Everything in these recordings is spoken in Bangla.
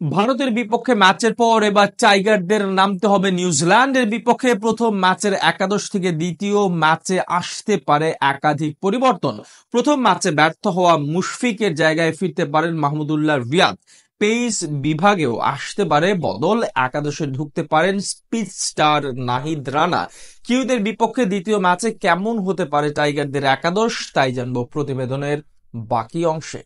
ভারতের বিপক্ষে ম্যাচের পর এবার টাইগারদের নামতে হবে নিউজিল্যান্ডের বিপক্ষে। প্রথম ম্যাচের একাদশ থেকে দ্বিতীয় ম্যাচে আসতে পারে একাধিক পরিবর্তন। প্রথম ম্যাচে ব্যর্থ হওয়া মুশফিকের জায়গায় ফিরতে পারেন মাহমুদুল্লাহ রিয়াদ। পেস বিভাগেও আসতে পারে বদল, একাদশে ঢুকতে পারেন স্পিড স্টার নাহিদ রানা। কিউদের বিপক্ষে দ্বিতীয় ম্যাচে কেমন হতে পারে টাইগারদের একাদশ, তাই জানবো প্রতিবেদনের বাকি অংশে।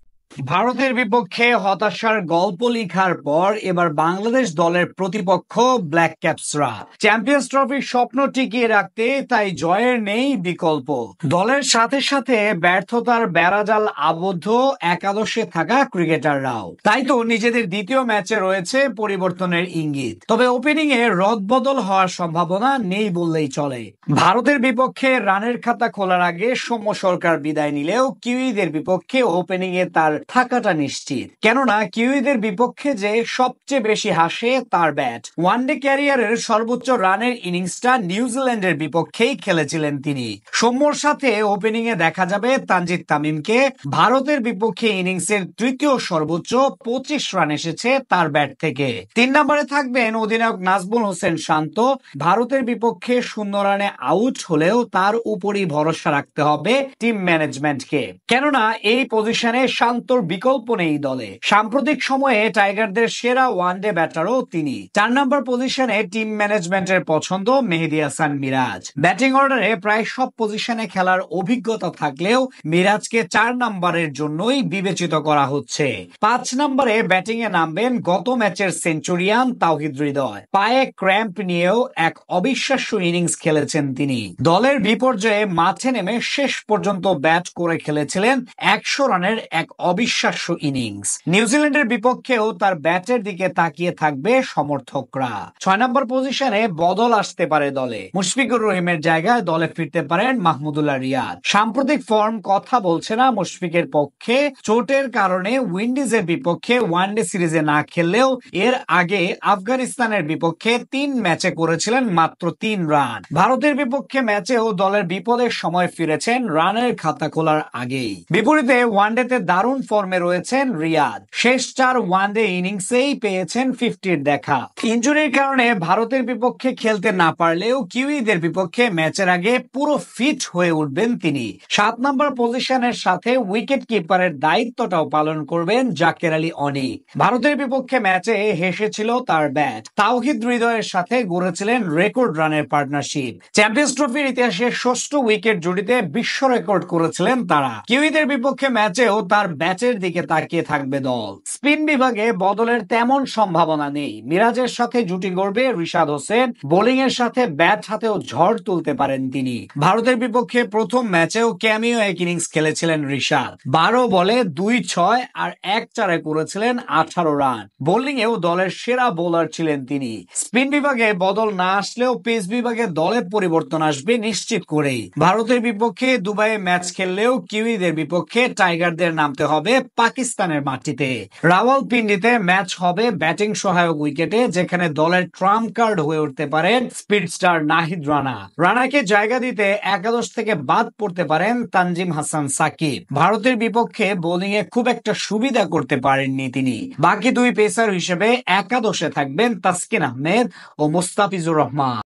ভারতের বিপক্ষে হতাশার গল্প লেখার পর এবার বাংলাদেশ দলের প্রতিপক্ষ ব্ল্যাক ক্যাপসরা। চ্যাম্পিয়ন্স ট্রফির স্বপ্ন টিকিয়ে রাখতে তাই জয়ের নেই বিকল্প। দলের সাথে সাথে ব্যর্থতার বেড়াজাল আবদ্ধ একাদশে থাকা ক্রিকেটাররাও। তাই তো নিজেদের দ্বিতীয় ম্যাচে রয়েছে পরিবর্তনের ইঙ্গিত, তবে ওপেনিং এ রদবদল হওয়ার সম্ভাবনা নেই বললেই চলে। ভারতের বিপক্ষে রানের খাতা খোলার আগে সৌম্য সরকার বিদায় নিলেও কিউইদের বিপক্ষে ওপেনিং এ তার থাকাটা নিশ্চিত, কেননা কিউইদের বিপক্ষে যে সবচেয়ে বেশি হাসে তার ব্যাট। ওয়ানডে ক্যারিয়ারের সর্বোচ্চ রানের ইনিংসটা নিউজিল্যান্ডের বিপক্ষেই খেলেছিলেন তিনি। সৌম্যর সাথে ওপেনিং এ দেখা যাবে তানজিদ তামিমকে। ভারতের বিপক্ষে ইনিংসের তৃতীয় সর্বোচ্চ 25 রান এসেছে তার ব্যাট থেকে। 3 নম্বরে থাকবেন অধিনায়ক নাজমুল হোসেন শান্ত। ভারতের বিপক্ষে 0 রানে আউট হলেও তার উপরই ভরসা রাখতে হবে টিম ম্যানেজমেন্টকে, কেননা এই পজিশনে শান্তর বিকল্প নেই দলে। সাম্প্রতিক সময়ে টাইগারদের সেরা ওয়ানডে ব্যাটারও তিনি। 4 নম্বর পজিশনে টিম ম্যানেজমেন্টের পছন্দ মেহেদী হাসান মিরাজ। ব্যাটিং অর্ডারে প্রায় সব পজিশনে খেলার অভিজ্ঞতা থাকলেও মিরাজকে 4 নম্বরের জন্যই বিবেচিত করা হচ্ছে। 5 নম্বরে ব্যাটিং এ নামবেন গত ম্যাচের সেঞ্চুরিয়ান তাওহিদ হৃদয়। পায়ে ক্র্যাম্প নিয়েও এক অবিশ্বাস্য ইনিংস খেলেছেন তিনি। দলের বিপর্যয়ে মাঠে নেমে শেষ পর্যন্ত ব্যাট করে খেলেছিলেন 100 রানের এক অবিশ্বাস্য ইনিংস। নিউজিল্যান্ডের বিপক্ষেও তার ব্যাটের দিকে তাকিয়ে থাকবে সমর্থকরা। 6 নম্বর পজিশনে বদল আসতে পারে দলে। মুশফিকুর রহিমের জায়গায় দলে ফিরতে পারেন মাহমুদুল্লাহ রিয়াদ। সাম্প্রতিক ফর্ম কথা বলছে না মুশফিকের পক্ষে। চোটের কারণে উইন্ডিজের বিপক্ষে ওয়ানডে সিরিজে না খেললেও এর আগে আফগানিস্তানের বিপক্ষে 3 ম্যাচে করেছিলেন মাত্র 3 রান। ভারতের বিপক্ষে ম্যাচেও দলের বিপদের সময় ফিরেছেন রানের খাতা খোলার আগেই। বিপরীতে ওয়ানডেতে দারুণ ফর্মে রয়েছেন রিয়াদ। শেষ 4 ওয়ানডে ইনিংসেই পেয়েছেন 50-র দেখা। ইনজুরির কারণে ভারতের বিপক্ষে খেলতে না পারলেও কিউইদের বিপক্ষে ম্যাচের আগে পুরো ফিট হয়ে উঠবেন তিনি। 7 নম্বর পজিশনের সাথে উইকেট কিপারের দায়িত্বটাও পালন করবেন জাকের আলী অনিক। ভারতের বিপক্ষে ম্যাচে হেসেছিল তার ব্যাট। তাওহিদ হৃদয়ের সাথে গড়েছিলেন রেকর্ড রানের পার্টনারশিপ। চ্যাম্পিয়ন্স ট্রফির ইতিহাসে 6ষ্ঠ উইকেট জুটিতে বিশ্ব রেকর্ড করেছিলেন তারা। কিউইদের বিপক্ষে ম্যাচেও তার ব্যাটের দিকে তাকিয়ে থাকবে দল। স্পিন বিভাগে বদলের তেমন সম্ভাবনা নেই। মিরাজের সাথে জুটি গড়বে রিশাদ হোসেন। বোলিং এর সাথে ব্যাট হাতেও ঝড় তুলতে পারেন তিনি। ভারতের বিপক্ষে প্রথম ম্যাচেও ক্যামিও এক ইনিংস খেলেছিলেন রিশাদ। 12 বলে 2-6 আর 1-4 করেছিলেন 18 রান। বোলিং এও দলের সেরা বোলার ছিলেন তিনি। স্পিন বিভাগে বদল না আসলেও পেস বিভাগে দলে পরিবর্তন আসবে নিশ্চিত করেই। ভারতের বিপক্ষে দুবাইয়ে ম্যাচ খেললেও কিউইদের বিপক্ষে টাইগারদের নামতে হবে পাকিস্তানের মাটিতে। রাওয়ালপিন্ডিতে ম্যাচ হবে ব্যাটিং সহায়ক উইকেটে, যেখানে দলের ট্রাম্প কার্ড হয়ে উঠতে পারেন স্পিড স্টার নাহিদ রানা। রানাকে জায়গা দিতে একাদশ থেকে বাদ পড়তে পারেন তানজিম হাসান সাকিব। ভারতের বিপক্ষে বোলিং এ খুব একটা সুবিধা করতে পারেননি তিনি। বাকি 2 পেসার হিসেবে একাদশে থাকবেন তাসকিন আহমেদ ও মুস্তাফিজুর রহমান।